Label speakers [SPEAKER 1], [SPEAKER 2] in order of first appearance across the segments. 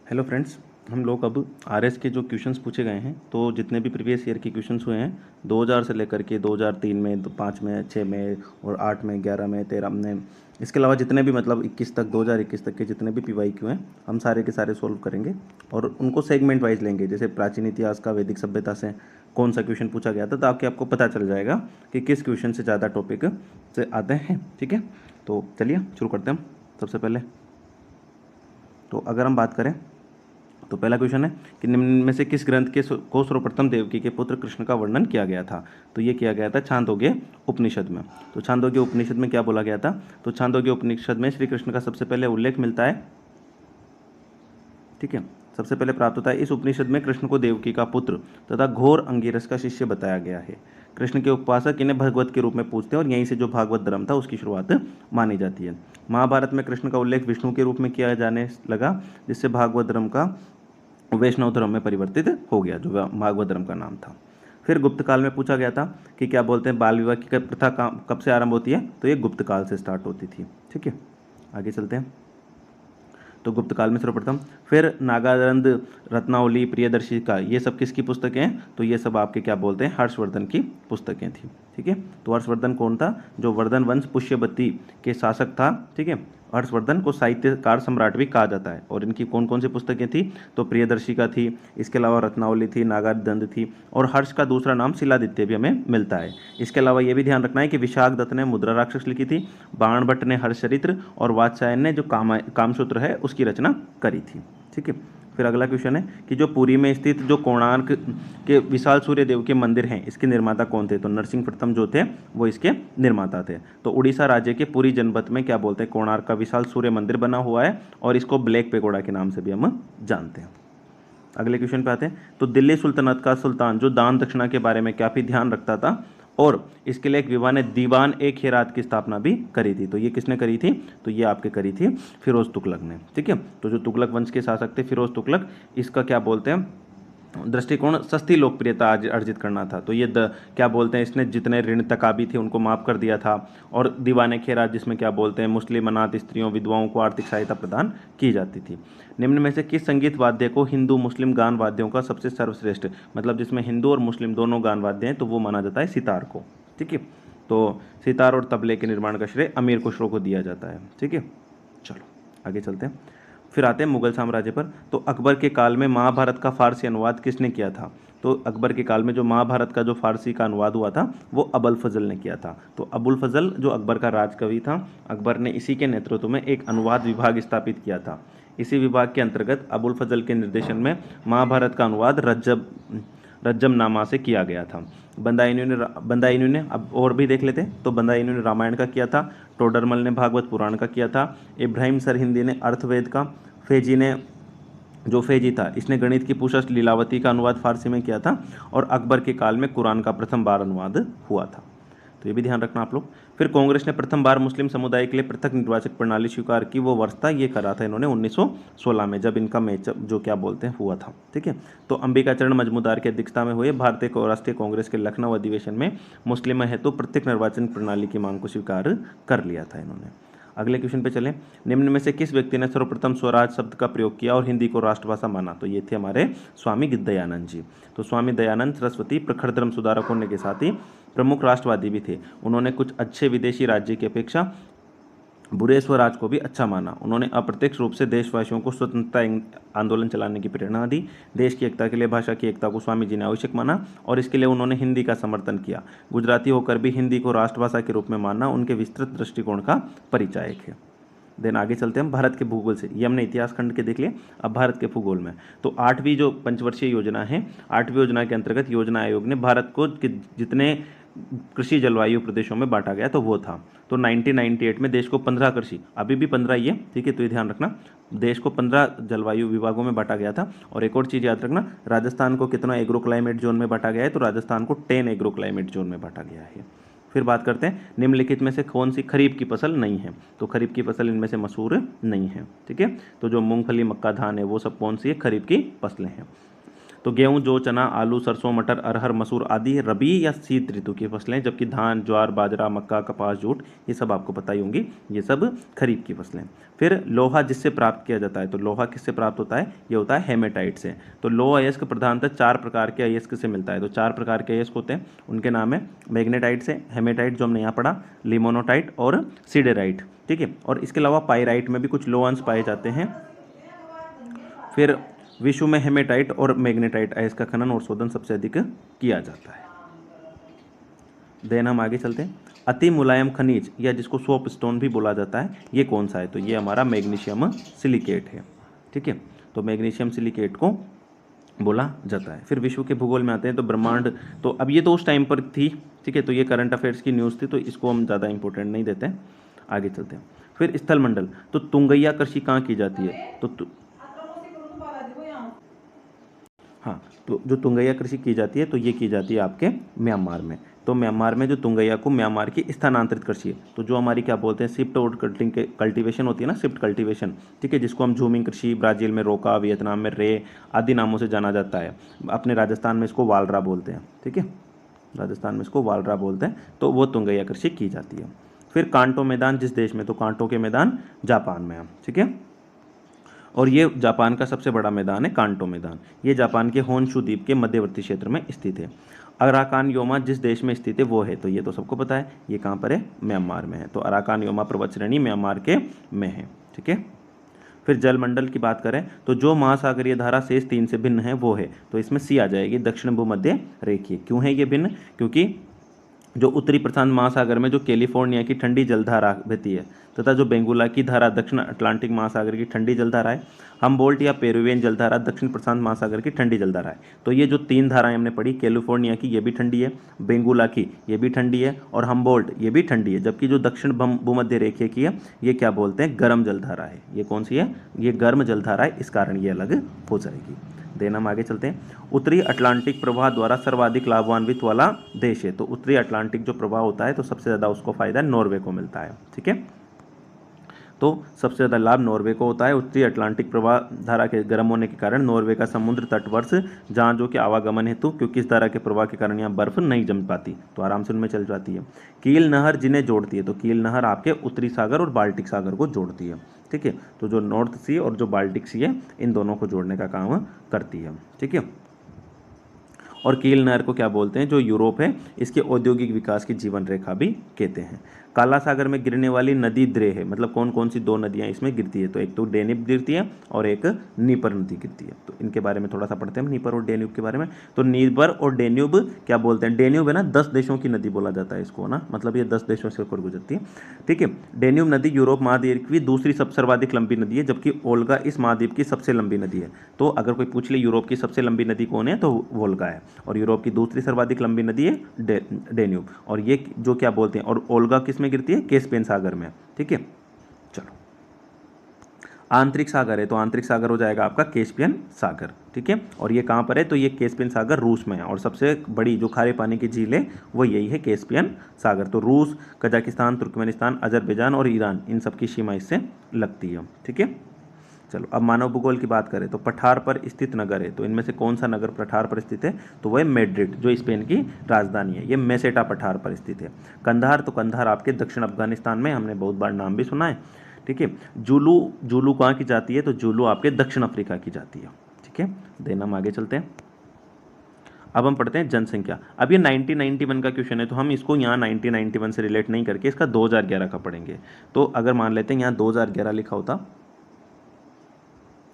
[SPEAKER 1] Hello friends, हम लोग अब आरएस के जो क्वेश्चंस पूछे गए हैं, तो जितने भी प्रीवियस ईयर के क्वेश्चंस हुए हैं 2000 से लेकर के 2003 में, 5 में, 6 में और 8 में, 11 में, 13 में, इसके अलावा जितने भी मतलब 21 तक, 2021 तक के जितने भी पीवाईक्यू हैं, हम सारे के सारे सोल्व करेंगे और उनको सेगमेंट वाइज लेंगे। जैसे प्राचीन इतिहास का, वैदिक सभ्यता से कौन सा क्वेश्चन पूछा गया था, ताकि आपको पता चल जाएगा कि किस क्वेश्चन से ज़्यादा टॉपिक से आते हैं। ठीक है, तो चलिए शुरू करते हैं। सबसे पहले तो अगर हम बात करें तो पहला क्वेश्चन है कि निम्न में से किस ग्रंथ के को सर्वप्रथम देवकी के पुत्र कृष्ण का वर्णन किया गया था। तो ये किया गया था छांदोग्य उपनिषद में। तो छांदोग्य उपनिषद में क्या बोला गया था? तो छांदोग्य उपनिषद में श्री कृष्ण का सबसे पहले उल्लेख मिलता है। ठीक है, सबसे पहले प्राप्त होता है इस उपनिषद में कृष्ण को देवकी का पुत्र तथा घोर अंगिरस का शिष्य बताया गया है। कृष्ण के उपासक इन्हें भगवत के रूप में पूजते हैं और यहीं से जो भागवत धर्म था उसकी शुरुआत मानी जाती है। महाभारत में कृष्ण का उल्लेख विष्णु के रूप में किया जाने लगा, जिससे भागवत धर्म का वैष्णव धर्म में परिवर्तित हो गया, जो भागवत धर्म का नाम था। फिर गुप्त काल में पूछा गया था कि क्या बोलते हैं बाल विवाह की प्रथा कब से आरंभ होती है? तो ये गुप्त काल से स्टार्ट होती थी। ठीक है, आगे चलते हैं। तो गुप्त काल में सर्वप्रथम, फिर नागानंद, रत्नावली, प्रियदर्शिका, ये सब किसकी पुस्तकें हैं? तो ये सब आपके क्या बोलते हैं हर्षवर्धन की पुस्तकें थी। ठीक है, तो हर्षवर्धन कौन था? जो वर्धन वंश पुष्यवती के शासक था। ठीक है, हर्षवर्धन को साहित्यकार सम्राट भी कहा जाता है। और इनकी कौन कौन सी पुस्तकें थी? तो प्रियदर्शिका थी, इसके अलावा रत्नावली थी, नागानंद थी, और हर्ष का दूसरा नाम शिलादित्य भी हमें मिलता है। इसके अलावा ये भी ध्यान रखना है कि विशाख दत्त ने मुद्रा राक्षस लिखी थी, बाण भट्ट ने हर्षचरित्र, और वात्स्यायन ने जो कामसूत्र है उसकी रचना करी थी। ठीक है, फिर अगला क्वेश्चन है कि जो पुरी में स्थित जो कोणार्क के विशाल सूर्य देव के मंदिर हैं, इसके निर्माता कौन थे? तो नरसिंह प्रथम जो थे वो इसके निर्माता थे। तो उड़ीसा राज्य के पुरी जनपद में क्या बोलते हैं कोणार्क का विशाल सूर्य मंदिर बना हुआ है, और इसको ब्लैक पेगोडा के नाम से भी हम जानते हैं। अगले क्वेश्चन पे आते हैं। तो दिल्ली सुल्तनत का सुल्तान जो दान दक्षिणा के बारे में काफ़ी ध्यान रखता था, और इसके लिए एक विवाह ने दीवान ए खैरात की स्थापना भी करी थी। तो ये किसने करी थी? तो ये आपके करी थी फिरोज तुगलक ने। ठीक है, तो जो तुगलक वंश के शासक थे फिरोज तुगलक, इसका क्या बोलते हैं दृष्टिकोण सस्ती लोकप्रियता अर्जित करना था। तो ये क्या बोलते हैं इसने जितने ऋण तकाबी थे उनको माफ़ कर दिया था। और दीवाने खैरात जिसमें क्या बोलते हैं मुस्लिम अनाथ स्त्रियों विधवाओं को आर्थिक सहायता प्रदान की जाती थी। निम्न में से किस संगीत वाद्य को हिंदू मुस्लिम गान वाद्यों का सबसे सर्वश्रेष्ठ, मतलब जिसमें हिंदू और मुस्लिम दोनों गान वाद्य हैं, तो वो माना जाता है सितार को। ठीक है, तो सितार और तबले के निर्माण का श्रेय अमीर खुसरो को दिया जाता है। ठीक है, चलो आगे चलते हैं। फिर आते हैं मुगल साम्राज्य पर। तो अकबर के काल में महाभारत का फारसी अनुवाद किसने किया था? तो अकबर के काल में जो महाभारत का जो फारसी का अनुवाद हुआ था वो अबुल फजल ने किया था। तो अबुल फजल जो अकबर का राजकवि था, अकबर ने इसी के नेतृत्व में एक अनुवाद विभाग स्थापित किया था। इसी विभाग के अंतर्गत अबुल फजल के निर्देशन में महाभारत का अनुवाद रज्जमनामा से किया गया था। बंदाइनी ने अब और भी देख लेते हैं। तो बंदाइनी ने रामायण का किया था, टोडरमल ने भागवत पुराण का किया था, इब्राहिम सरहिंदी ने अर्थवेद का, फेजी ने जो फेजी था इसने गणित की पुष्ट लीलावती का अनुवाद फारसी में किया था, और अकबर के काल में कुरान का प्रथम बार अनुवाद हुआ था। तो ये भी ध्यान रखना आप लोग। फिर कांग्रेस ने प्रथम बार मुस्लिम समुदाय के लिए पृथक निर्वाचक प्रणाली स्वीकार की, वो वर्ष था ये करा था इन्होंने 1916 में, जब इनका मैचअप जो क्या बोलते हैं हुआ था। ठीक है, तो अंबिका चरण मजमूदार की अध्यक्षता में हुए भारतीय राष्ट्रीय कांग्रेस के लखनऊ अधिवेशन में मुस्लिम हेतु प्रत्येक निर्वाचन प्रणाली की मांग को स्वीकार कर लिया था इन्होंने। अगले क्वेश्चन पे चलें। निम्न में से किस व्यक्ति ने सर्वप्रथम स्वराज शब्द का प्रयोग किया और हिंदी को राष्ट्रभाषा माना? तो ये थे हमारे स्वामी दयानंद जी। तो स्वामी दयानंद सरस्वती प्रखर धर्म सुधारक होने के साथ ही प्रमुख राष्ट्रवादी भी थे। उन्होंने कुछ अच्छे विदेशी राज्य की अपेक्षा बुरे स्वराज को भी अच्छा माना। उन्होंने अप्रत्यक्ष रूप से देशवासियों को स्वतंत्रता आंदोलन चलाने की प्रेरणा दी। देश की एकता के लिए भाषा की एकता को स्वामी जी ने आवश्यक माना, और इसके लिए उन्होंने हिंदी का समर्थन किया। गुजराती होकर भी हिंदी को राष्ट्रभाषा के रूप में मानना उनके विस्तृत दृष्टिकोण का परिचायक है। देन आगे चलते हैं भारत के भूगोल से। ये हमने इतिहास खंड के देख लिए, अब भारत के भूगोल में। तो 8वीं जो पंचवर्षीय योजना है, 8वीं योजना के अंतर्गत योजना आयोग ने भारत को जितने कृषि जलवायु प्रदेशों में बांटा गया तो वो था। तो 1998 में देश को 15 कृषि, अभी भी 15 ही है, ठीक है, तो ये ध्यान रखना, देश को 15 जलवायु विभागों में बांटा गया था। और एक और चीज़ याद रखना, राजस्थान को कितना एग्रो क्लाइमेट जोन में बांटा गया है? तो राजस्थान को 10 एग्रो क्लाइमेट जोन में बांटा गया है। फिर बात करते हैं निम्नलिखित में से कौन सी खरीफ की फसल नहीं है? तो खरीफ की फसल इनमें से मसूर नहीं है। ठीक है, तो जो मूंगफली, मक्का, धान है वो सब कौन सी है? खरीफ की फसलें हैं। तो गेहूं, जौ, चना, आलू, सरसों, मटर, अरहर, मसूर आदि रबी या शीत ऋतु की फसलें, जबकि धान, ज्वार, बाजरा, मक्का, कपास, जूट ये सब आपको पता ही होंगी, ये सब खरीफ की फसलें। फिर लोहा जिससे प्राप्त किया जाता है, तो लोहा किससे प्राप्त होता है, ये होता है हेमेटाइट से। तो लोह अयस्क प्रधानतः 4 प्रकार के अयस्क से मिलता है। तो 4 प्रकार के अयस्क होते हैं, उनके नाम है मैग्नेटाइट से, हेमेटाइट जो हमने यहाँ पढ़ा, लिमोनोटाइट और सिडेराइट। ठीक है, और इसके अलावा पाइराइट में भी कुछ लोह अंश पाए जाते हैं। फिर विश्व में हेमेटाइट और मैग्नेटाइट अयस्क का खनन और शोधन सबसे अधिक किया जाता है। देन हम आगे चलते हैं। अति मुलायम खनिज या जिसको सोप स्टोन भी बोला जाता है, ये कौन सा है, तो ये हमारा मैग्नीशियम सिलिकेट है। ठीक है, तो मैग्नीशियम सिलिकेट को बोला जाता है। फिर विश्व के भूगोल में आते हैं, तो ब्रह्मांड, तो अब ये तो उस टाइम पर थी, ठीक है, तो ये करंट अफेयर्स की न्यूज़ थी, तो इसको हम ज़्यादा इंपॉर्टेंट नहीं देते हैं। आगे चलते हैं। फिर स्थलमंडल, तो तुंगैया कृषि कहाँ की जाती है, तो हाँ, तो जो तुंगैया कृषि की जाती है, तो ये की जाती है आपके म्यांमार में। तो म्यांमार में जो तुंगैया को म्यांमार की स्थानांतरित कृषि है, तो जो हमारी क्या बोलते हैं शिफ्ट और कल्टीवेशन होती है ना, शिफ्ट कल्टीवेशन, ठीक है, जिसको हम झूमिंग कृषि, ब्राज़ील में रोका, वियतनाम में रे आदि नामों से जाना जाता है। अपने राजस्थान में इसको वालरा बोलते हैं। ठीक है, राजस्थान में इसको वालरा बोलते हैं। तो वो तुंगैया कृषि की जाती है। फिर कांटो मैदान जिस देश में, तो कांटो के मैदान जापान में है। ठीक है, और ये जापान का सबसे बड़ा मैदान है कांटो मैदान। ये जापान के होन्शू द्वीप के मध्यवर्ती क्षेत्र में स्थित है। अराकान योमा जिस देश में स्थित है वो है, तो ये तो सबको पता है, ये कहाँ पर है, म्यांमार में है। तो अराकान योमा पर्वत श्रेणी म्यांमार के में है। ठीक है, फिर जलमंडल की बात करें, तो जो महासागरीय धारा शेष 3 से भिन्न है वो है, तो इसमें सी आ जाएगी, दक्षिण भूमध्य रेखीय। क्यों है ये भिन्न, क्योंकि जो उत्तरी प्रशांत महासागर में जो कैलिफोर्निया की ठंडी जलधारा बहती है, तथा जो बेंगुला की धारा दक्षिण अटलांटिक महासागर की ठंडी जलधारा है, हम्बोल्ट या पेरुवियन जलधारा दक्षिण प्रशांत महासागर की ठंडी जलधारा है। तो ये जो 3 धाराएं हमने पढ़ी, कैलिफोर्निया की ये भी ठंडी है, बेंगुला की ये भी ठंडी है, और हम्बोल्ट ये भी ठंडी है। जबकि जो दक्षिण भूमध्य रेखीय की है, ये क्या बोलते हैं, गर्म जलधारा है। ये कौन सी है, ये गर्म जलधारा है, इस कारण ये अलग हो जाएगी। देन हम आगे चलते हैं। उत्तरी अटलांटिक प्रवाह द्वारा सर्वाधिक लाभान्वित वाला देश है, तो उत्तरी अटलांटिक जो प्रवाह होता है, तो सबसे ज़्यादा उसको फायदा नॉर्वे को मिलता है। ठीक है, तो सबसे ज़्यादा लाभ नॉर्वे को होता है। उत्तरी अटलांटिक प्रवाह धारा के गर्म होने के कारण नॉर्वे का समुद्र तटवर्ष जहाज़ों के आवागमन हेतु, क्योंकि इस धारा के प्रवाह के कारण यहाँ बर्फ नहीं जम पाती, तो आराम से उनमें चल जाती है। कील नहर जिन्हें जोड़ती है, तो कील नहर आपके उत्तरी सागर और बाल्टिक सागर को जोड़ती है। ठीक है, तो जो नॉर्थ सी और जो बाल्टिक सी है, इन दोनों को जोड़ने का काम करती है। ठीक है, और कील नहर को क्या बोलते हैं, जो यूरोप है इसके औद्योगिक विकास की जीवन रेखा भी कहते हैं। काला सागर में गिरने वाली नदी द्रे है, मतलब कौन कौन सी 2 नदियां इसमें गिरती है, तो एक तो डेन्यूब गिरती है और एक नीपर नदी गिरती है। तो इनके बारे में थोड़ा सा पढ़ते हैं, नीपर और डेन्यूब के बारे में। तो नीपर और डेन्यूब क्या बोलते हैं, डेन्यूब है ना 10 देशों की नदी बोला जाता है इसको ना, मतलब ये 10 देशों से होकर गुजरती है। ठीक है, डेन्यूब नदी यूरोप महाद्वीप की दूसरी सर्वाधिक लंबी नदी है, जबकि ओल्गा इस महाद्वीप की सबसे लंबी नदी है। तो अगर कोई पूछ ले यूरोप की सबसे लंबी नदी कौन है, तो वोल्गा है, और यूरोप की दूसरी सर्वाधिक लंबी नदी है डेन्यूब। और ये जो क्या बोलते हैं, और ओल्गा किस में गिरती है, कैस्पियन सागर में। ठीक है, चलो आंतरिक सागर है, तो आंतरिक सागर हो जाएगा आपका कैस्पियन सागर। ठीक है, और ये कहाँ पर है, तो ये कैस्पियन सागर रूस में है, और सबसे बड़ी जो खारे पानी की झील है वो यही है कैस्पियन सागर। तो रूस, कजाकिस्तान, तुर्कमेनिस्तान, अजरबैजान और ईरान, इन सबकी सीमा इससे लगती है। ठीक है, चलो अब मानव भूगोल की बात करें, तो पठार पर स्थित नगर है, तो इनमें से कौन सा नगर पठार पर स्थित है, तो वह मैड्रिड जो स्पेन की राजधानी है, ये मेसेटा पठार पर स्थित है। कंधार, तो कंधार आपके दक्षिण अफगानिस्तान में, हमने बहुत बार नाम भी सुना है। ठीक है, जुलू कहाँ की जाती है, तो जुलू आपके दक्षिण अफ्रीका की जाती है। ठीक है, देन हम आगे चलते हैं। अब हम पढ़ते हैं जनसंख्या। अब ये 1991 का क्वेश्चन है, तो हम इसको यहाँ 1991 से रिलेट नहीं करके इसका 2011 का पढ़ेंगे। तो अगर मान लेते हैं यहाँ 2011 लिखा होता,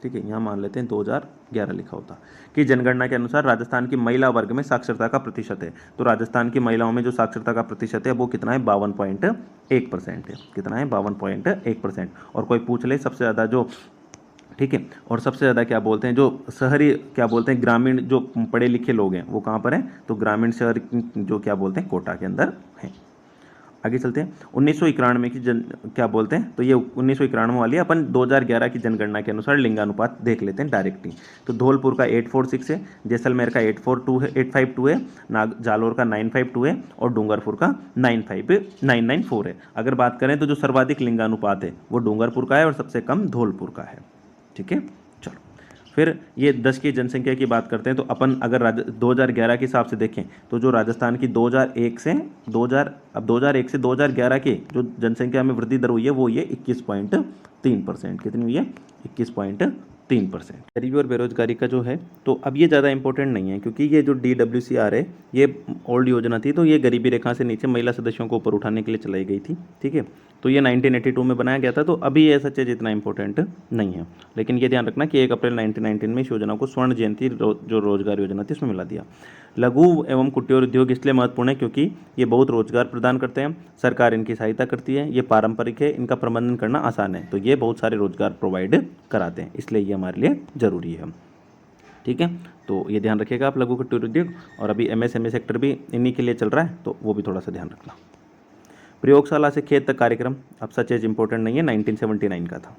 [SPEAKER 1] ठीक है, यहाँ मान लेते हैं 2011 लिखा होता कि जनगणना के अनुसार राजस्थान की महिला वर्ग में साक्षरता का प्रतिशत है, तो राजस्थान की महिलाओं में जो साक्षरता का प्रतिशत है वो कितना है, 52.1% है। कितना है, 52.1%। और कोई पूछ ले सबसे ज़्यादा जो, ठीक है, और सबसे ज़्यादा क्या बोलते हैं, जो शहरी क्या बोलते हैं, ग्रामीण जो पढ़े लिखे लोग हैं वो कहाँ पर हैं, तो ग्रामीण शहर जो क्या बोलते हैं, कोटा के अंदर हैं। आगे चलते हैं। 1991 की क्या बोलते हैं, तो ये 1991 वाली अपन 2011 की जनगणना के अनुसार लिंगानुपात देख लेते हैं डायरेक्टली। तो धौलपुर का 846 है, जैसलमेर का 852 है, जालोर का 952 है, और डूंगरपुर का 994 है। अगर बात करें तो जो सर्वाधिक लिंगानुपात है वो डूंगरपुर का है और सबसे कम धौलपुर का है। ठीक है, चलो फिर ये 10 की जनसंख्या की बात करते हैं तो अपन अगर 2011 के हिसाब से देखें तो जो राजस्थान की 2001 से 2001 से 2011 के जो जनसंख्या में वृद्धि दर हुई है वो ये 21.3%। कितनी हुई है? 21.3%। गरीबी और बेरोजगारी का जो है तो अब ये ज़्यादा इंपॉर्टेंट नहीं है, क्योंकि ये जो DWCR है ये ओल्ड योजना थी, तो ये गरीबी रेखा से नीचे महिला सदस्यों को ऊपर उठाने के लिए चलाई गई थी। ठीक है, तो ये 1982 में बनाया गया था, तो अभी ये सच इतना इंपॉर्टेंट नहीं है। लेकिन ये ध्यान रखना कि 1 अप्रैल 1919 में इस योजना को स्वर्ण जयंती जो रोजगार योजना थी उसमें मिला दिया। लघु एवं कुटीर उद्योग इसलिए महत्वपूर्ण है क्योंकि ये बहुत रोजगार प्रदान करते हैं, सरकार इनकी सहायता करती है, ये पारंपरिक है, इनका प्रबंधन करना आसान है, तो ये बहुत सारे रोजगार प्रोवाइड कराते हैं, इसलिए ये हमारे लिए ज़रूरी है। ठीक है, तो ये ध्यान रखिएगा आप लघु कुटीर उद्योग। और अभी MSME सेक्टर भी इन्हीं के लिए चल रहा है, तो वो भी थोड़ा सा ध्यान रखना। प्रयोगशाला से खेत तक कार्यक्रम अब सच एज इंपॉर्टेंट नहीं है, 1979 का था।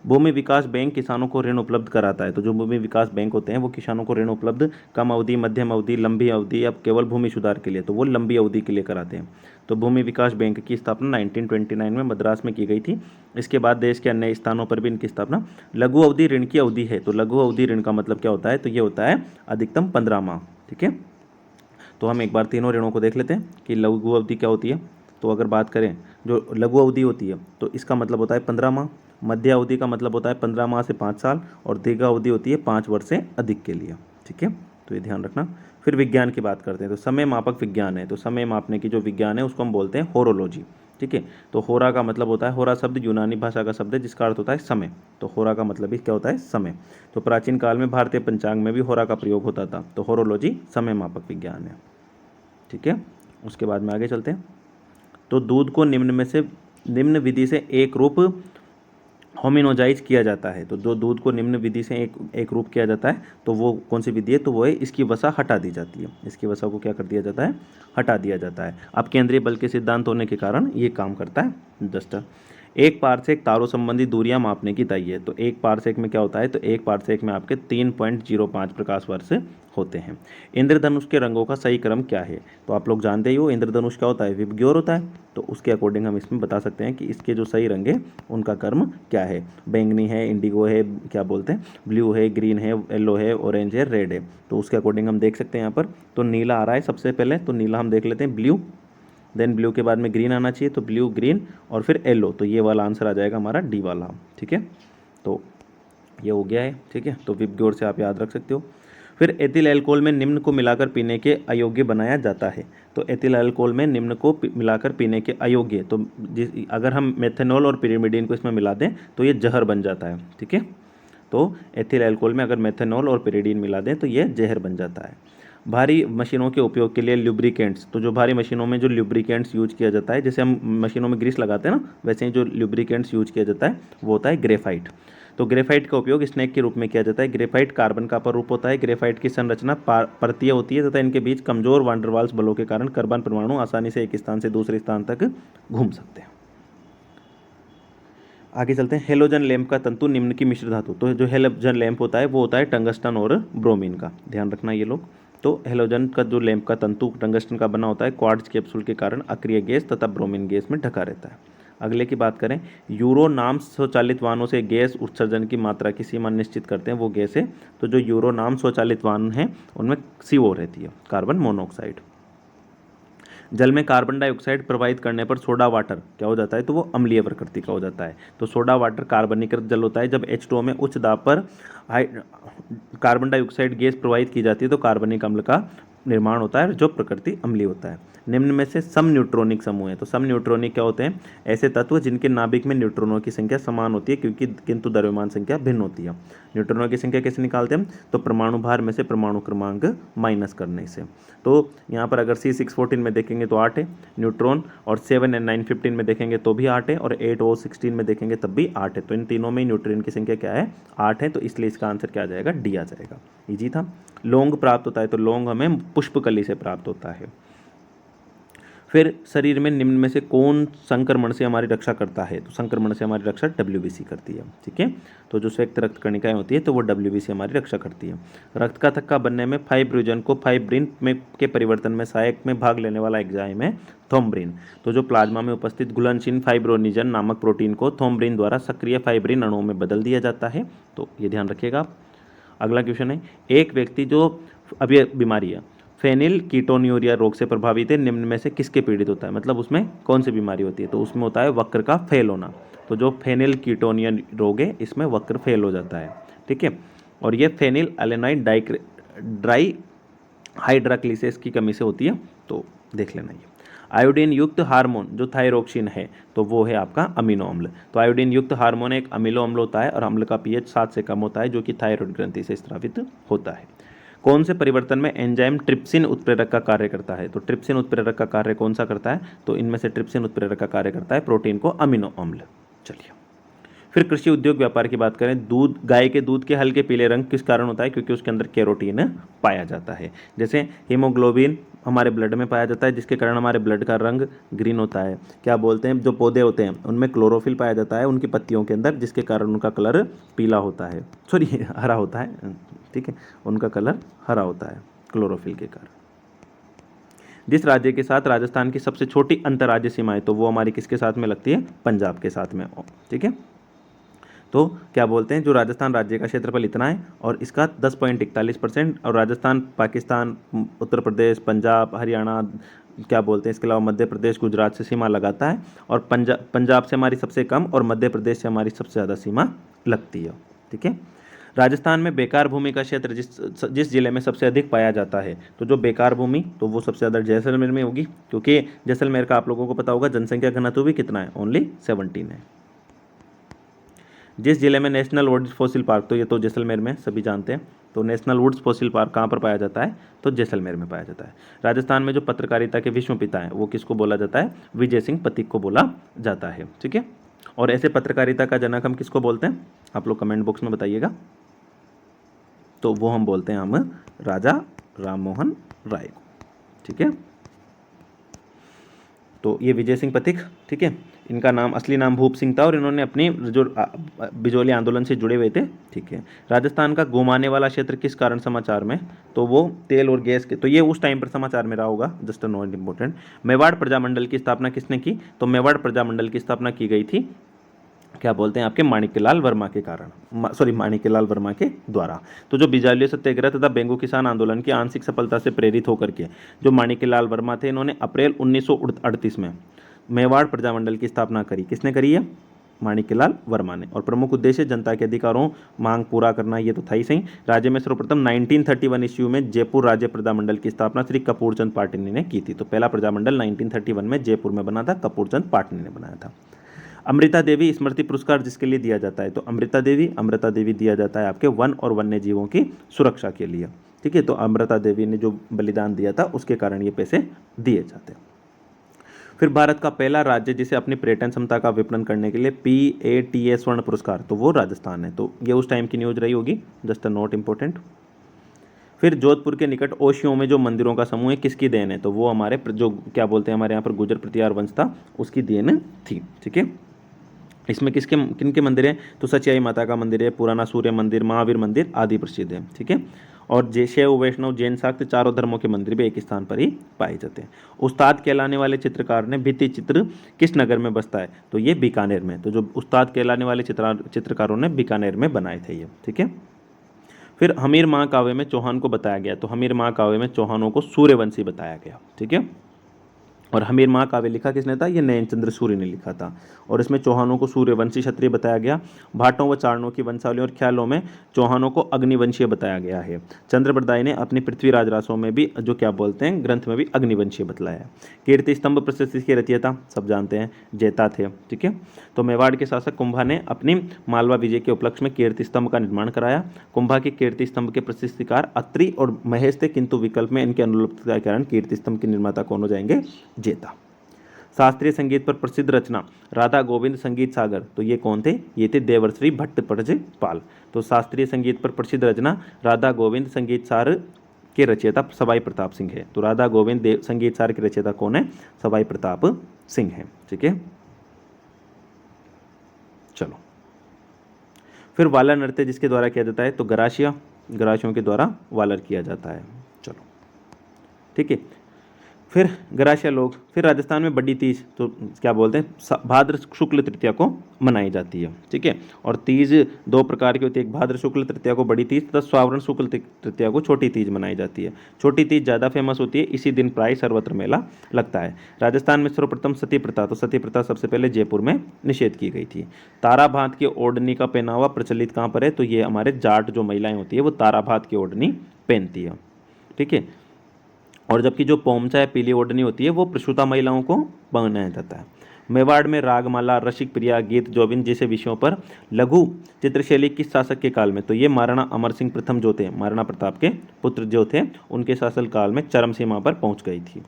[SPEAKER 1] भूमि विकास बैंक किसानों को ऋण उपलब्ध कराता है, तो जो भूमि विकास बैंक होते हैं वो किसानों को ऋण उपलब्ध कम अवधि, मध्यम अवधि, लंबी अवधि, अब केवल भूमि सुधार के लिए, तो वो लंबी अवधि के लिए कराते हैं। तो भूमि विकास बैंक की स्थापना 1929 में मद्रास में की गई थी। इसके बाद देश के अन्य स्थानों पर भी इनकी स्थापना। लघु अवधि ऋण की अवधि है, तो लघु अवधि ऋण का मतलब क्या होता है? तो ये होता है अधिकतम 15 माह। ठीक है, तो हम एक बार तीनों ऋणों को देख लेते हैं कि लघु अवधि क्या होती है। तो अगर बात करें जो लघु अवधि होती है तो इसका मतलब होता है 15 माह, मध्य अवधि का मतलब होता है 15 माह से 5 साल, और दीर्घ अवधि होती है 5 वर्ष से अधिक के लिए। ठीक है, तो ये ध्यान रखना। फिर विज्ञान की बात करते हैं, तो समय मापक विज्ञान है, तो समय मापने की जो विज्ञान है उसको हम बोलते हैं होरोलॉजी। ठीक है, तो होरा का मतलब होता है, होरा शब्द यूनानी भाषा का शब्द है जिसका अर्थ होता है समय, तो होरा का मतलब ही क्या होता है? समय। तो प्राचीन काल में भारतीय पंचांग में भी होरा का प्रयोग होता था, तो होरोलॉजी समय मापक विज्ञान है। ठीक है, उसके बाद में आगे चलते हैं। तो दूध को निम्न विधि से एक रूप होमिनोजाइज किया जाता है, तो जो दूध को निम्न विधि से एक रूप किया जाता है तो वो कौन सी विधि है? तो वो है इसकी वसा हटा दी जाती है। इसकी वसा को क्या कर दिया जाता है? हटा दिया जाता है। अब केंद्रीय बल के सिद्धांत होने के कारण ये काम करता है डस्टर। एक पारसेक तारों संबंधी दूरियां मापने की तय है, तो एक पारसेक में क्या होता है? तो एक पारसेक में आपके 3.05 प्रकाश वर्ष होते हैं। इंद्रधनुष के रंगों का सही क्रम क्या है? तो आप लोग जानते ही हो इंद्रधनुष क्या होता है? विबग्योर होता है, तो उसके अकॉर्डिंग हम इसमें बता सकते हैं कि इसके जो सही रंग है उनका क्रम क्या है। बैंगनी है, इंडिगो है, क्या बोलते हैं, ब्लू है, ग्रीन है, येलो है, ऑरेंज है, रेड है, तो उसके अकॉर्डिंग हम देख सकते हैं यहाँ पर। तो नीला आ रहा है सबसे पहले, तो नीला हम देख लेते हैं, ब्लू, देन ब्लू के बाद में ग्रीन आना चाहिए, तो ब्लू, ग्रीन और फिर येलो, तो ये वाला आंसर आ जाएगा हमारा डी वाला। ठीक है, तो ये हो गया है। ठीक है, तो विबग्योर से आप याद रख सकते हो। फिर एथिल अल्कोहल में निम्न को मिलाकर पीने के अयोग्य बनाया जाता है, तो एथिल अल्कोहल में निम्न को मिलाकर पीने के अयोग्य, तो अगर हम मेथनॉल और पिरिमिडीन को इसमें मिला दें तो ये जहर बन जाता है। ठीक है, तो एथिल अल्कोहल में अगर मेथनॉल और पिरिडीन मिला दें तो ये जहर बन जाता है। भारी मशीनों के उपयोग के लिए ल्यूब्रिकेंट्स, तो जो भारी मशीनों में जो ल्यूब्रिकेंट्स यूज किया जाता है, जैसे हम मशीनों में ग्रीस लगाते हैं ना, वैसे ही जो ल्यूब्रिकेंट्स यूज किया जाता है वो होता है ग्रेफाइट। तो ग्रेफाइट का उपयोग स्नेक के रूप में किया जाता है। ग्रेफाइट कार्बन का अपरूप होता है। ग्रेफाइट की संरचना परतीय होती है तथा इनके बीच कमजोर वांडरवाल्स बलों के कारण कार्बन परमाणु आसानी से एक स्थान से दूसरे स्थान तक घूम सकते हैं। आगे चलते हैं। हेलोजन लैंप का तंतु निम्न की मिश्र धातु, तो जो हेलोजन लैंप होता है वो होता है टंगस्टन और ब्रोमीन का, ध्यान रखना ये लोग। तो हेलोजन का जो लैंप का तंतु टंगस्टन का बना होता है, क्वार्ट्ज कैप्सूल के कारण अक्रिय गैस तथा ब्रोमीन गैस में ढका रहता है। अगले की बात करें, यूरो नाम स्वचालित वाहनों से गैस उत्सर्जन की मात्रा की सीमा निश्चित करते हैं, वो गैस है। तो जो यूरो नाम स्वचालित वाहन हैं उनमें CO रहती है, कार्बन मोनोऑक्साइड। जल में कार्बन डाइऑक्साइड प्रवाहित करने पर सोडा वाटर क्या हो जाता है? तो वो अम्लीय प्रकृति का हो जाता है। तो सोडा वाटर कार्बनीकृत जल होता है। जब H2O में उच्च दाब पर कार्बन डाइऑक्साइड गैस प्रवाहित की जाती है तो कार्बनिक अम्ल का निर्माण होता है जो प्रकृति अम्लीय होता है। निम्न में से सम न्यूट्रॉनिक समूह है, तो सम न्यूट्रॉनिक क्या होते हैं? ऐसे तत्व जिनके नाभिक में न्यूट्रॉनों की संख्या समान होती है क्योंकि किंतु द्रव्यमान संख्या भिन्न होती है। न्यूट्रॉनों की संख्या कैसे निकालते हैं हम? तो परमाणु भार में से परमाणु क्रमांक माइनस करने से। तो यहाँ पर अगर C614 में देखेंगे तो 8 है न्यूट्रॉन, और 7 और 915 में देखेंगे तो भी 8 है, और 8O16 में देखेंगे तब भी 8 है। तो इन तीनों में न्यूट्रॉन की संख्या क्या है? 8 है, तो इसलिए इसका आंसर क्या आ जाएगा? डी आ जाएगा। इजी था। लौंग प्राप्त होता है, तो लौंग हमें पुष्पकली से प्राप्त होता है। फिर शरीर में निम्न में से कौन संक्रमण से हमारी रक्षा करता है? तो संक्रमण से हमारी रक्षा WBC करती है। ठीक है, तो जो श्वेत रक्त कणिकाएं होती है तो वो WBC हमारी रक्षा करती है। रक्त का थक्का बनने में फाइब्रिनोजन को फाइब्रिन में के परिवर्तन में सहायक में भाग लेने वाला एंजाइम है थ्रोम्बिन। तो जो प्लाज्मा में उपस्थित घुलनशील फाइब्रिनोजन नामक प्रोटीन को थ्रोम्बिन द्वारा सक्रिय फाइब्रिन अणुओं में बदल दिया जाता है, तो ये ध्यान रखिएगा आप। अगला क्वेश्चन है, एक व्यक्ति जो, अब ये बीमारी है, फेनिल कीटोन्यूरिया रोग से प्रभावित है, निम्न में से किसके पीड़ित होता है, मतलब उसमें कौन सी बीमारी होती है, तो उसमें होता है वक्र का फेल होना। तो जो फेनिल कीटोनिया रोग है इसमें वक्र फेल हो जाता है, ठीक है। और ये फेनिल एलेनाइड ड्राई हाइड्राक्लिसेस की कमी से होती है, तो देख लेना ये। आयोडीन युक्त हार्मोन जो थायरोक्सिन है, तो वो है आपका अमीनो अम्ल। तो आयोडीन युक्त हार्मोन एक अमीनो अम्ल होता है और अम्ल का पीएच 7 से कम होता है, जो कि थायराइड ग्रंथि से स्रावित होता है। कौन से परिवर्तन में एंजाइम ट्रिप्सिन उत्प्रेरक का कार्य करता है, तो ट्रिप्सिन उत्प्रेरक का कार्य कौन सा करता है, तो इनमें से ट्रिप्सिन उत्प्रेरक का कार्य करता है प्रोटीन को अमीनो अम्ल। चलिए, फिर कृषि उद्योग व्यापार की बात करें, दूध, गाय के दूध के हल्के पीले रंग किस कारण होता है, क्योंकि उसके अंदर कैरोटीन पाया जाता है। जैसे हीमोग्लोबिन हमारे ब्लड में पाया जाता है, जिसके कारण हमारे ब्लड का रंग ग्रीन होता है। क्या बोलते हैं, जो पौधे होते हैं उनमें क्लोरोफिल पाया जाता है उनकी पत्तियों के अंदर, जिसके कारण उनका कलर पीला होता है, सॉरी हरा होता है, ठीक है, उनका कलर हरा होता है क्लोरोफिल के कारण। जिस राज्य के साथ राजस्थान की सबसे छोटी अंतर्राज्यीय सीमा है, तो वो हमारी किसके साथ में लगती है, पंजाब के साथ में, ठीक है। तो क्या बोलते हैं, जो राजस्थान राज्य का क्षेत्रफल इतना है और इसका 10.41%, और राजस्थान, पाकिस्तान, उत्तर प्रदेश, पंजाब, हरियाणा, क्या बोलते हैं, इसके अलावा मध्य प्रदेश, गुजरात से सीमा लगाता है, और पंजाब से हमारी सबसे कम और मध्य प्रदेश से हमारी सबसे ज़्यादा सीमा लगती है, ठीक है। राजस्थान में बेकार भूमि का क्षेत्र जिस जिले में सबसे अधिक पाया जाता है, तो जो बेकार भूमि, तो वो सबसे ज़्यादा जैसलमेर में होगी, क्योंकि जैसलमेर का आप लोगों को पता होगा जनसंख्या घनत्व भी कितना है, ओनली 17 है। जिस जिले में नेशनल वुड्स फॉसिल पार्क, तो ये तो जैसलमेर में सभी जानते हैं, तो नेशनल वुड्स फॉसिल पार्क कहाँ पर पाया जाता है, तो जैसलमेर में पाया जाता है। राजस्थान में जो पत्रकारिता के विश्व पिता हैं वो किसको बोला जाता है, विजय सिंह पथिक को बोला जाता है, ठीक है। और ऐसे पत्रकारिता का जनक हम किसको बोलते हैं, आप लोग कमेंट बॉक्स में बताइएगा। तो वो हम बोलते हैं, हम राजा राम मोहन राय को, ठीक है। तो ये विजय सिंह पथिक, ठीक है, इनका नाम, असली नाम भूप सिंह था, और इन्होंने अपनी जो बिजोली आंदोलन से जुड़े हुए थे, ठीक है। राजस्थान का घुमाने वाला क्षेत्र किस कारण समाचार में, तो वो तेल और गैस के, तो ये उस टाइम पर समाचार में रहा होगा, just a note important. Mewar Prajamandal की स्थापना किसने की, तो मेवाड़ प्रजामंडल की स्थापना की गई थी, क्या बोलते हैं, आपके माणिक्यलाल वर्मा के कारण, सॉरी माणिक्यलाल वर्मा के द्वारा। तो जो बिजालिया सत्याग्रह तथा बेंगो किसान आंदोलन की आंशिक सफलता से प्रेरित होकर के जो माणिक्यलाल वर्मा थे, इन्होंने अप्रैल 1938 में मेवाड़ प्रजामंडल की स्थापना करी। किसने करी है, माणिक्यलाल वर्मा ने। और प्रमुख उद्देश्य जनता के अधिकारों मांग पूरा करना, ये तो था ही सही। राज्य में सर्वप्रथम 1931 ईस्वी में जयपुर राज्य प्रजामंडल की स्थापना श्री कपूर चंद पाटनी ने की थी। तो पहला प्रजामंडल 1931 में जयपुर में बना था, कपूर चंद पाटनी ने बनाया था। अमृता देवी स्मृति पुरस्कार जिसके लिए दिया जाता है, तो अमृता देवी दिया जाता है आपके वन और वन्य जीवों की सुरक्षा के लिए, ठीक है। तो अमृता देवी ने जो बलिदान दिया था उसके कारण ये पैसे दिए जाते हैं। फिर भारत का पहला राज्य जिसे अपनी पर्यटन क्षमता का विपणन करने के लिए PATA स्वर्ण पुरस्कार, तो वो राजस्थान है। तो ये उस टाइम की न्यूज रही होगी, जस्ट अ नोट इंपॉर्टेंट। फिर जोधपुर के निकट ओशियो में जो मंदिरों का समूह है किसकी देन है, तो वो हमारे जो क्या बोलते हैं, हमारे यहाँ पर गुजर प्रतिहार वंश था उसकी देन थी, ठीक है। इसमें किन के मंदिर हैं, तो सचियाई माता का मंदिर है, पुराना सूर्य मंदिर, महावीर मंदिर आदि प्रसिद्ध है, ठीक है। और शैव, वैष्णव, जैन, शाक्त चारों धर्मों के मंदिर भी एक स्थान पर ही पाए जाते हैं। उस्ताद कहलाने वाले चित्रकार ने भित्ति चित्र किस नगर में बसता है, तो ये बीकानेर में। तो जो उस्ताद कहलाने वाले चित्रकारों ने बीकानेर में बनाए थे ये, ठीक है। फिर हमीर महाकाव्य में चौहान को बताया गया, तो हमीर महाकाव्य में चौहानों को सूर्यवंशी बताया गया, ठीक है। और हमीर महाकाव्य लिखा किसने था, ये नयनचंद्र सूर्य ने लिखा था। और इसमें चौहानों को सूर्यवंशी क्षत्रिय बताया गया। भाटों व चारणों की वंशावली और ख्यालों में चौहानों को अग्निवंशीय बताया गया है। चंद्रप्रदाय ने अपनी पृथ्वीराज रासों में भी जो क्या बोलते हैं ग्रंथ में भी अग्निवंशीय बतलाया है। कीर्ति स्तंभ प्रशस्ति के रचयिता सब जानते हैं, जेता थे, ठीक है। तो मेवाड़ के शासक कुंभा ने अपनी मालवा विजय के उपलक्ष्य में कीर्ति स्तंभ का निर्माण कराया। कुंभा के कीर्ति स्तंभ के प्रशस्तिकार अत्रि और महेश थे, किंतु विकल्प में इनके अनुपलब्धता के कारण कीर्ति स्तंभ के निर्माता कौन हो जाएंगे, जेता। शास्त्रीय संगीत पर प्रसिद्ध रचना राधा गोविंद संगीत सागर, तो ये कौन थे, ये थे देवर्षि भट्ट पाल। तो शास्त्रीय संगीत पर प्रसिद्ध रचना राधा गोविंद संगीत सार के रचयिता सवाई प्रताप सिंह है। तो राधा गोविंद संगीत सार के रचयिता कौन है, सवाई प्रताप सिंह है, ठीक है। चलो, फिर वालर नृत्य जिसके द्वारा किया जाता है, तो गराशियों के द्वारा वालर किया जाता है। चलो, ठीक है। फिर गरासिया लोग, फिर राजस्थान में बड़ी तीज तो क्या बोलते हैं भाद्र शुक्ल तृतीया को मनाई जाती है, ठीक है। और तीज दो प्रकार की होती है, एक भाद्र शुक्ल तृतीया को बड़ी तीज तथा श्रावण शुक्ल तृतीया को छोटी तीज मनाई जाती है। छोटी तीज ज़्यादा फेमस होती है, इसी दिन प्राय सर्वत्र मेला लगता है। राजस्थान में सर्वप्रथम सती प्रथा, तो सती प्रथा सबसे पहले जयपुर में निषेध की गई थी। तारा भात की ओढ़नी का पहनावा प्रचलित कहाँ पर है, तो ये हमारे जाट जो महिलाएं होती है वो तारा भात की ओढ़नी पहनती है, ठीक है। और जबकि जो पोमचा है पीली ओढ़नी होती है वो प्रसूता महिलाओं को पहनाया जाता है। मेवाड़ में रागमाला, रसिक प्रिया, गीत जोबिन जैसे विषयों पर लघु चित्रशैली किस शासक के काल में, तो ये महाराणा अमर सिंह प्रथम जो थे, महाराणा प्रताप के पुत्र जो थे, उनके शासन काल में चरम सीमा पर पहुंच गई थी।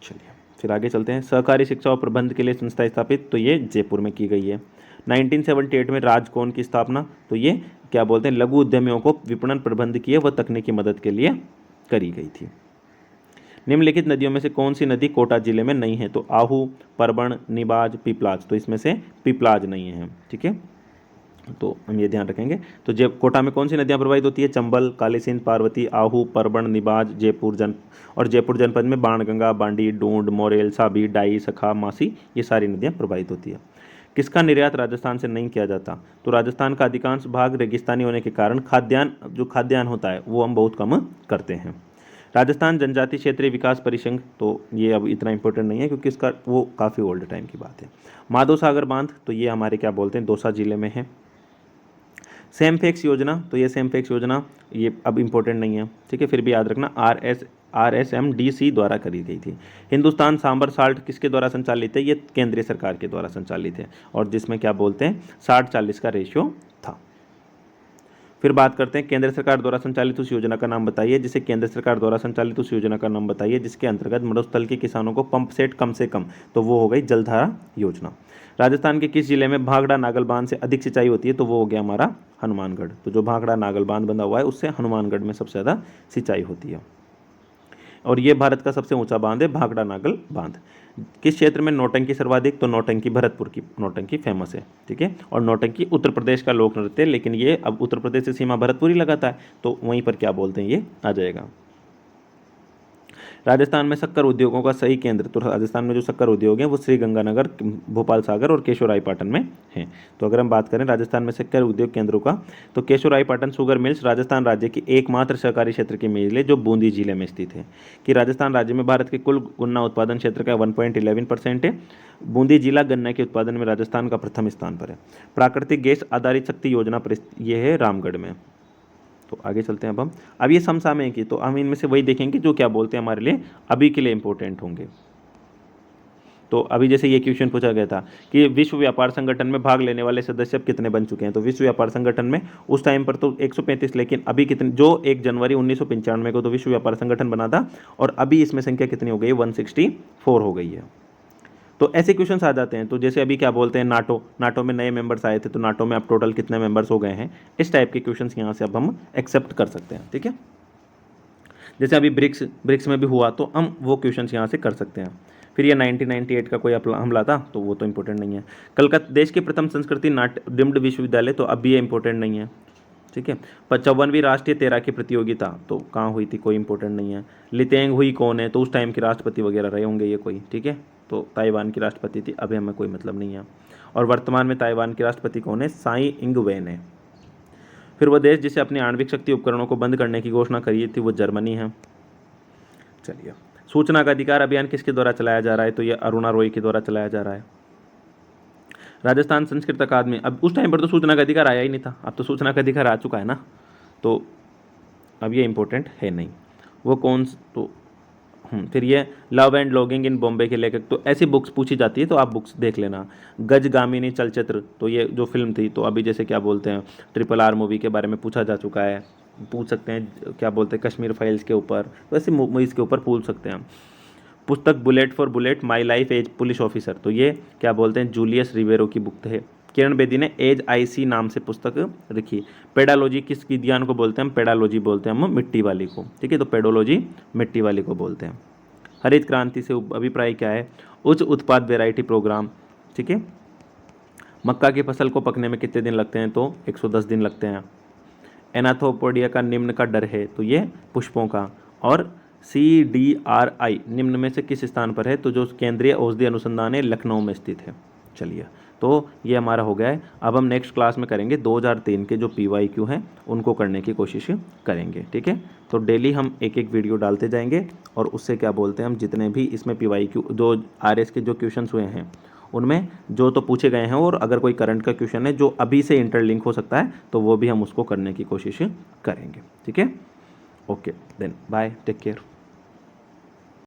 [SPEAKER 1] चलिए फिर आगे चलते हैं। सहकारी शिक्षा और प्रबंध के लिए संस्था स्थापित, तो ये जयपुर में की गई है। 1978 में राजकोन की स्थापना, तो ये क्या बोलते हैं लघु उद्यमियों को विपणन प्रबंध किए व तकनीकी मदद के लिए करी गई थी। निम्नलिखित नदियों में से कौन सी नदी कोटा जिले में नहीं है, तो आहू, परबण, निबाज, पिपलाज, तो इसमें से पिपलाज नहीं है, ठीक है। तो हम ये ध्यान रखेंगे। तो जब कोटा में कौन सी नदियां प्रवाहित होती है, चंबल, काली सिंध, पार्वती, आहू, परबण, निबाज, जयपुर जनपद में बाणगंगा, बांडी, डूंड, मोरेल, साबी, डाई, सखा, मासी, ये सारी नदियां प्रवाहित होती है। किसका निर्यात राजस्थान से नहीं किया जाता, तो राजस्थान का अधिकांश भाग रेगिस्तानी होने के कारण खाद्यान्न होता है वो हम बहुत कम करते हैं। राजस्थान जनजाति क्षेत्रीय विकास परिसंघ, तो ये अब इतना इंपॉर्टेंट नहीं है क्योंकि इसका वो काफ़ी ओल्ड टाइम की बात है। माधो सागर बांध, तो ये हमारे क्या बोलते हैं दौसा जिले में है। सेमफेक्स योजना, तो ये सेमफेक्स योजना ये अब इम्पोर्टेंट नहीं है, ठीक है, फिर भी याद रखना RSMDC द्वारा करी गई थी। हिंदुस्तान सांबर साल्ट किसके द्वारा संचालित है, ये केंद्रीय सरकार के द्वारा संचालित है और जिसमें क्या बोलते हैं 60-40 का रेशियो था। फिर बात करते हैं केंद्र सरकार द्वारा संचालित उस योजना का नाम बताइए, जिसे केंद्र सरकार द्वारा संचालित उस योजना का नाम बताइए जिसके अंतर्गत मरुस्थल के किसानों को पंप सेट कम से कम, तो वो हो गई जलधारा योजना। राजस्थान के किस जिले में भाखड़ा नागल बांध से अधिक सिंचाई होती है, तो वो हो गया हमारा हनुमानगढ़। तो जो भाखड़ा नागल बांध बंधा हुआ है उससे हनुमानगढ़ में सबसे ज़्यादा सिंचाई होती है और ये भारत का सबसे ऊंचा बांध है भाखड़ा नागल बांध। किस क्षेत्र में नौटंकी सर्वाधिक, तो नौटंकी भरतपुर की नौटंकी फेमस है, ठीक है। और नौटंकी उत्तर प्रदेश का लोक नृत्य है, लेकिन ये अब उत्तर प्रदेश से सीमा भरतपुर ही लगाता है तो वहीं पर क्या बोलते हैं ये आ जाएगा। राजस्थान में शक्कर उद्योगों का सही केंद्र, तो राजस्थान में जो शक्कर उद्योग हैं वो श्रीगंगानगर, भोपाल सागर और केशोरायपाटन में हैं। तो अगर हम बात करें राजस्थान में शक्कर उद्योग केंद्रों का, तो केशोरायपाटन शुगर मिल्स राजस्थान राज्य की एकमात्र सहकारी क्षेत्र की मिल है जो बूंदी जिले में स्थित है। कि राजस्थान राज्य में भारत के कुल गन्ना उत्पादन क्षेत्र का 1.11% है। बूंदी जिला गन्ना के उत्पादन में राजस्थान का प्रथम स्थान पर है। प्राकृतिक गैस आधारित शक्ति योजना ये है रामगढ़ में। तो आगे चलते हैं अब ये समसामयिक की, तो हम इनमें से वही देखेंगे जो क्या बोलते हैं हमारे लिए अभी के लिए इंपॉर्टेंट होंगे। तो अभी जैसे ये क्वेश्चन पूछा गया था कि विश्व व्यापार संगठन में भाग लेने वाले सदस्य अब कितने बन चुके हैं, तो विश्व व्यापार संगठन में उस टाइम पर तो 135, लेकिन अभी कितने, जो 1 जनवरी 1995 को तो विश्व व्यापार संगठन बना था और अभी इसमें संख्या कितनी हो गई है, 164 हो गई है। तो ऐसे क्वेश्चंस आ जाते हैं। तो जैसे अभी क्या बोलते हैं नाटो में नए मेंबर्स आए थे, तो नाटो में अब टोटल कितने मेंबर्स हो गए हैं, इस टाइप के क्वेश्चंस यहाँ से अब हम एक्सेप्ट कर सकते हैं, ठीक है। जैसे अभी ब्रिक्स में भी हुआ तो हम वो क्वेश्चंस यहाँ से कर सकते हैं। फिर ये 1998 का कोई हमला था तो वो तो इंपॉर्टेंट नहीं है। कलकत्ता देश के प्रथम संस्कृति नाट्य डिम्ड विश्वविद्यालय, तो अब भी ये इंपॉर्टेंट नहीं है, ठीक है। 55वीं राष्ट्रीय तैराकी प्रतियोगिता तो कहाँ हुई थी, कोई इंपॉर्टेंट नहीं है। लितेंग हुई कौन है, तो उस टाइम के राष्ट्रपति वगैरह रहे होंगे ये कोई, ठीक है। तो ताइवान की राष्ट्रपति थी, अभी हमें कोई मतलब नहीं है। और वर्तमान में ताइवान के राष्ट्रपति कौन है, साई इंग वेन है। फिर वह देश जिसे अपनी आणविक शक्ति उपकरणों को बंद करने की घोषणा करी थी वो जर्मनी है। चलिए, सूचना का अधिकार अभियान किसके द्वारा चलाया जा रहा है, तो ये अरुणा रॉय के द्वारा चलाया जा रहा है। राजस्थान संस्कृत अकादमी, अब उस टाइम पर तो सूचना का अधिकार आया ही नहीं था, अब तो सूचना का अधिकार आ चुका है ना, तो अब ये इंपॉर्टेंट है नहीं। वो कौन, तो फिर ये love and logging in Bombay के लेखक, तो ऐसी बुक्स पूछी जाती है तो आप बुक्स देख लेना। गजगामिनी चलचित्र, तो ये जो फिल्म थी, तो अभी जैसे क्या बोलते हैं RRR मूवी के बारे में पूछा जा चुका है, पूछ सकते हैं क्या बोलते हैं कश्मीर फाइल्स के ऊपर, तो ऐसी मूवीज़ के ऊपर पूछ सकते हैं। पुस्तक bullet for bullet my life as police officer, तो ये क्या बोलते हैं जूलियस रिवेरो की बुक है। किरण बेदी ने एज IC नाम से पुस्तक लिखी। पेडालॉजी किस विज्ञान को बोलते हैं, हम पेडालॉजी बोलते हैं हम मिट्टी वाली को, ठीक है। तो पेडोलॉजी मिट्टी वाली को बोलते हैं। हरित क्रांति से अभिप्राय क्या है, उच्च उत्पाद वेराइटी प्रोग्राम, ठीक है। मक्का की फसल को पकने में कितने दिन लगते हैं, तो 110 दिन लगते हैं। एनाथोपोडिया का निम्न का डर है, तो ये पुष्पों का। और CDRI निम्न में से किस स्थान पर है? तो जो केंद्रीय औषधि अनुसंधान है लखनऊ में स्थित है। चलिए, तो ये हमारा हो गया है। अब हम नेक्स्ट क्लास में करेंगे 2003 के जो PYQ हैं उनको करने की कोशिश करेंगे, ठीक है। तो डेली हम एक एक वीडियो डालते जाएंगे और उससे क्या बोलते हैं, हम जितने भी इसमें PYQ जो RS के जो क्वेश्चंस हुए हैं उनमें जो तो पूछे गए हैं, और अगर कोई करंट का क्वेश्चन है जो अभी से इंटरलिंक हो सकता है तो वो भी हम उसको करने की कोशिश करेंगे, ठीक है। Okay then, bye, take care.